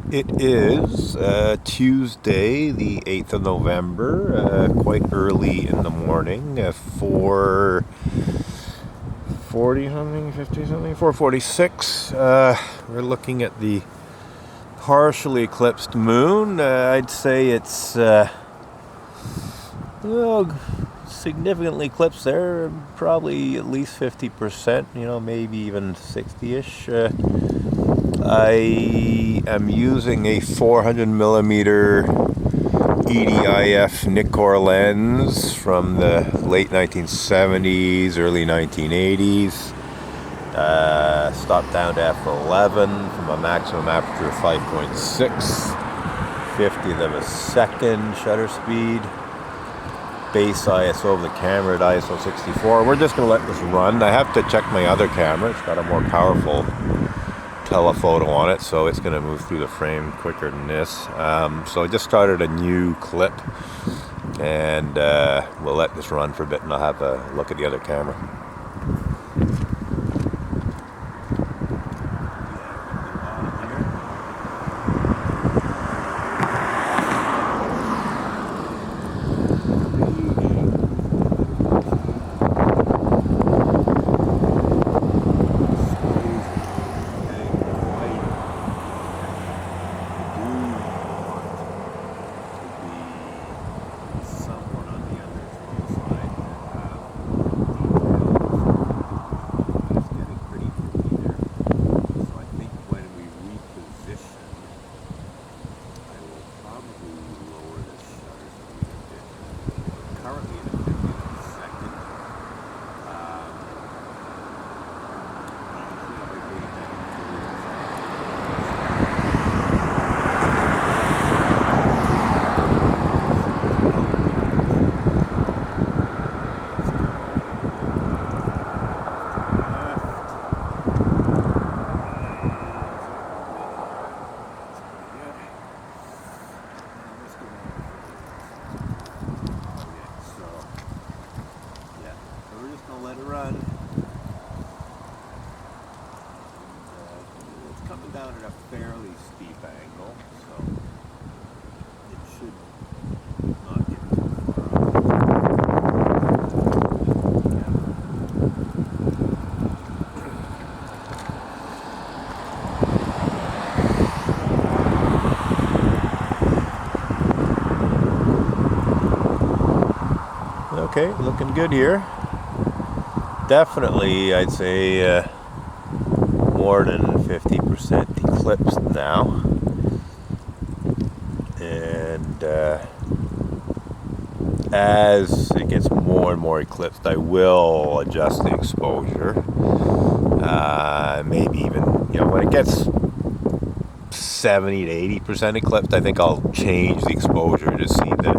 It is Tuesday, the 8th of November, quite early in the morning, 4:40 something, 50 something, 4:46. We're looking at the partially eclipsed moon. I'd say it's significantly eclipsed there, probably at least 50%, maybe even 60-ish. I am using a 400mm EDIF Nikkor lens from the late 1970s, early 1980s. Stopped down to f11 from a maximum aperture of 5.6, 50th of a second shutter speed. Base ISO of the camera at ISO 64. We're just going to let this run. I have to check my other camera. It's got a more powerful telephoto on it, so it's going to move through the frame quicker than this. So I just started a new clip, and we'll let this run for a bit, and I'll have a look at the other camera. Let it run. It's coming down at a fairly steep angle, so it should not get too far off. Okay, looking good here. Definitely, I'd say more than 50% eclipsed now, and as it gets more and more eclipsed, I will adjust the exposure. Maybe even, when it gets 70 to 80% eclipsed, I think I'll change the exposure to see the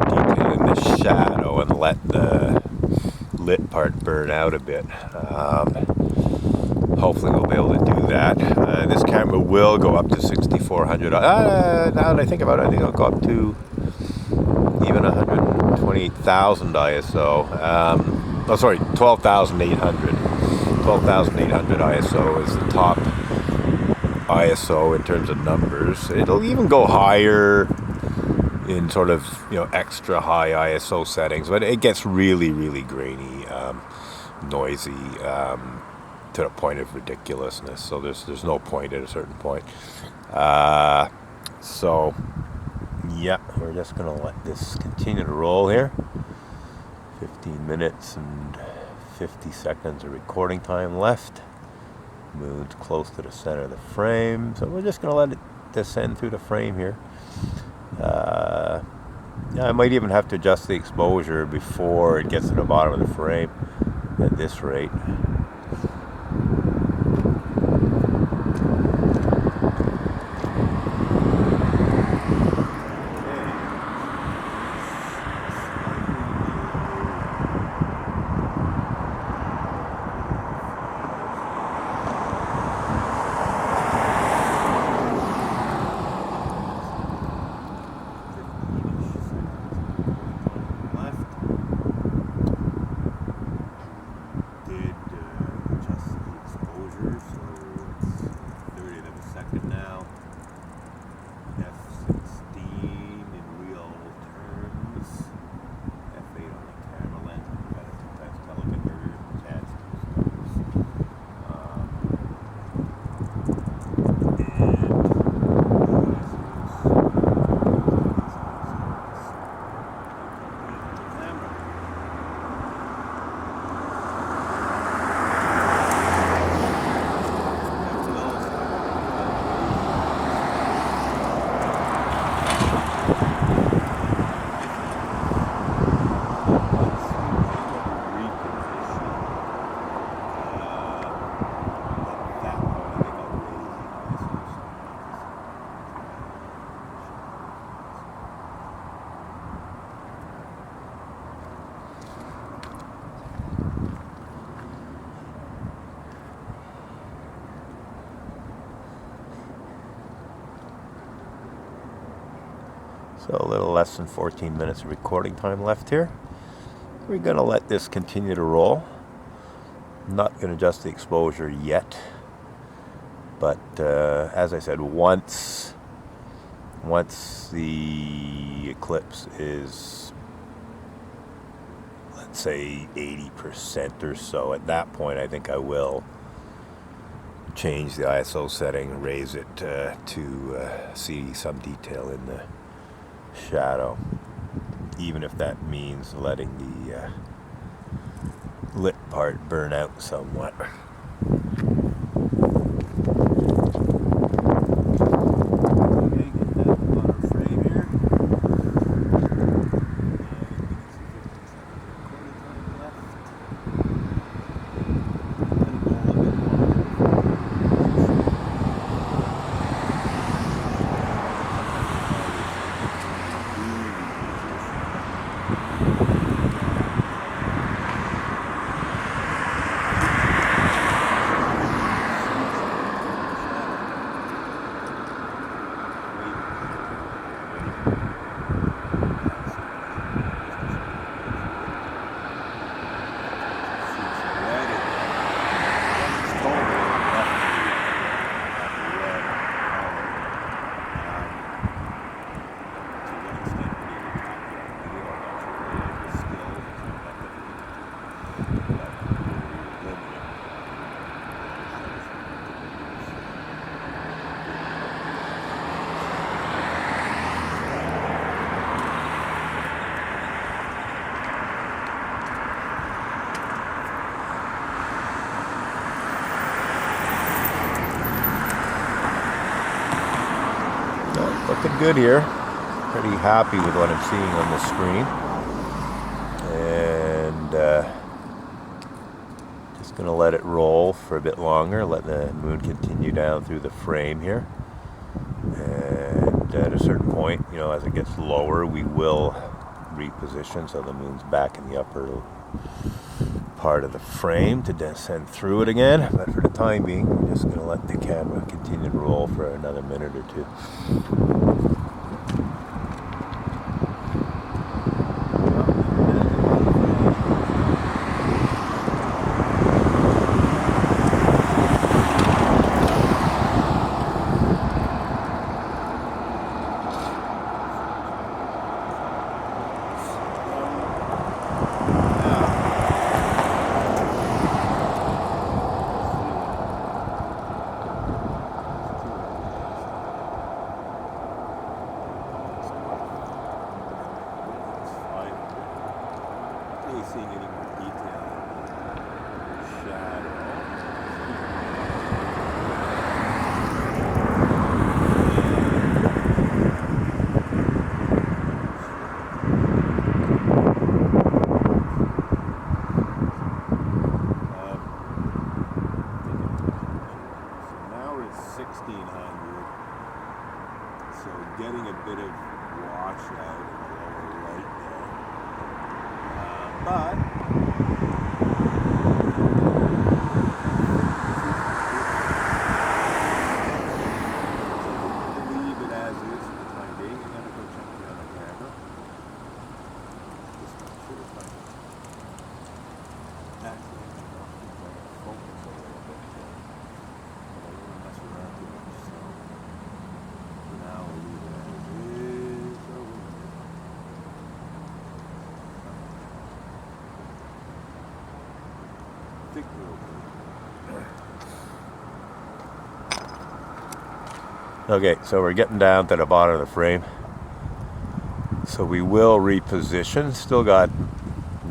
detail in the shadow and let the lit part burn out a bit. Hopefully we'll be able to do that. This camera will go up to 6400. Now that I think about it, I think it'll go up to even 128,000 ISO. 12,800. 12,800 ISO is the top ISO in terms of numbers. It'll even go higher in sort of extra high ISO settings, but it gets really, really grainy, noisy, to the point of ridiculousness. So there's no point at a certain point. So yeah, we're just gonna let this continue to roll here. 15 minutes and 50 seconds of recording time left. Moon's close to the center of the frame, so we're just gonna let it descend through the frame here. I might even have to adjust the exposure before it gets to the bottom of the frame at this rate. F16 in real terms. F8 on the camera lens. We've got a sometimes teleconverter attached to the stars. So a little less than 14 minutes of recording time left here. We're going to let this continue to roll. I'm not going to adjust the exposure yet. But as I said, once the eclipse is, let's say, 80% or so, at that point I think I will change the ISO setting, raise it to see some detail in the shadow, even if that means letting the lit part burn out somewhat. Looking good here. Pretty happy with what I'm seeing on the screen. And just going to let it roll for a bit longer, let the moon continue down through the frame here. And at a certain point, you know, as it gets lower, we will reposition so the moon's back in the upper part of the frame to descend through it again. But for the time being, we're just going to let the camera continue to roll for another minute or two. Seeing any more detail in the shadow. So now we're at 1600. So getting a bit of washout in the lower right there. But leave it as is for the time being. I'm going to go check the other camera. This one should have done it. Actually, I'm going to focus a little bit here. But I don't want to mess around too much. So for now, we'll leave it. Okay, so we're getting down to the bottom of the frame. So we will reposition. Still got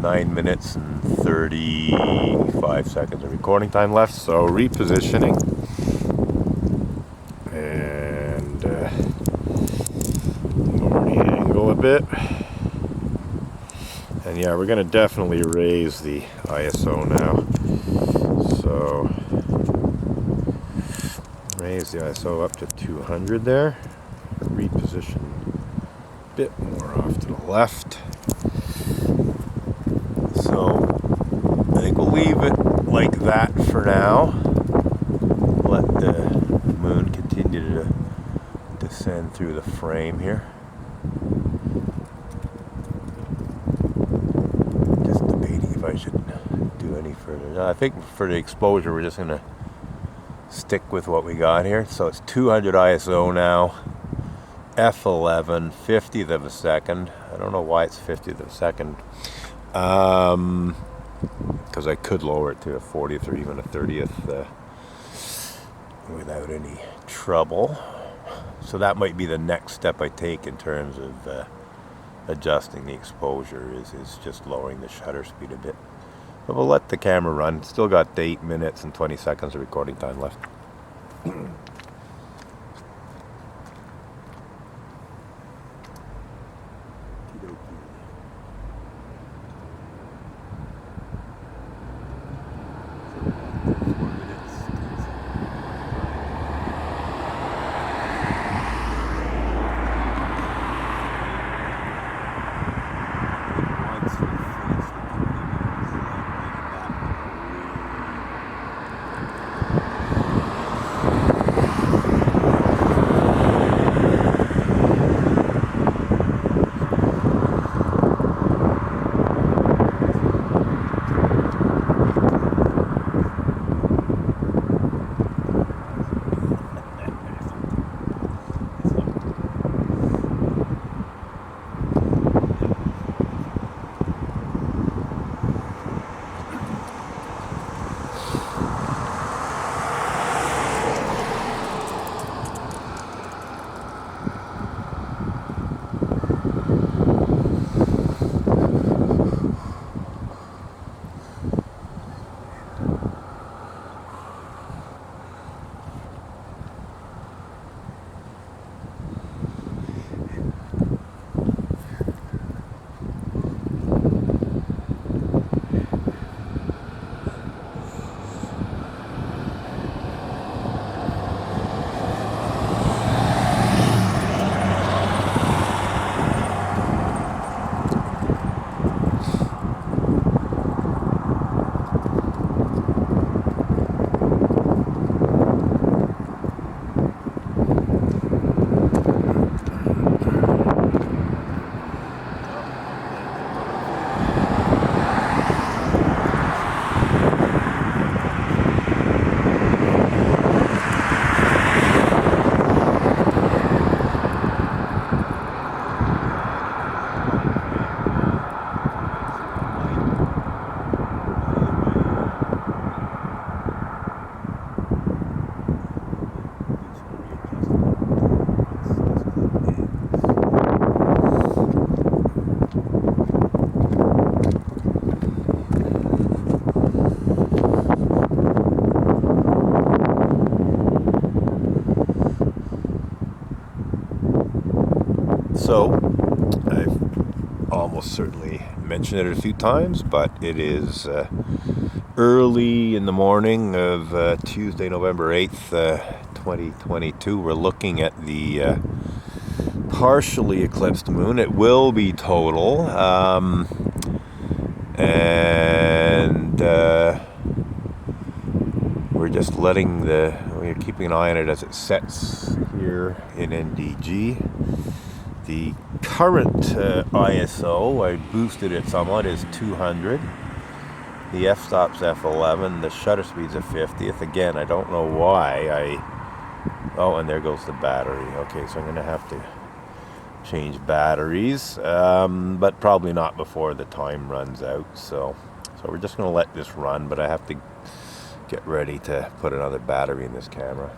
9 minutes and 35 seconds of recording time left. So repositioning. And lower the angle a bit. And yeah, we're going to definitely raise the ISO now. So raise the ISO up to 200 there. Reposition a bit more off to the left. So I think we'll leave it like that for now. Let the moon continue to descend through the frame here. Just debating if I should do any further. I think for the exposure we're just going to stick with what we got here. So it's 200 ISO now. F11, 50th of a second. I don't know why it's 50th of a second. Because I could lower it to a 40th or even a 30th without any trouble. So that might be the next step I take in terms of adjusting the exposure is just lowering the shutter speed a bit. But we'll let the camera run. Still got 8 minutes and 20 seconds of recording time left. So, I've almost certainly mentioned it a few times, but it is early in the morning of Tuesday, November 8th, 2022. We're looking at the partially eclipsed moon. It will be total. And we're just we're keeping an eye on it as it sets here in NDG. The current ISO, I boosted it somewhat, is 200. The f-stop's f11. The shutter speed's a 50th. Again, I don't know why. Oh, and there goes the battery. Okay, so I'm going to have to change batteries, but probably not before the time runs out. So we're just going to let this run, but I have to get ready to put another battery in this camera.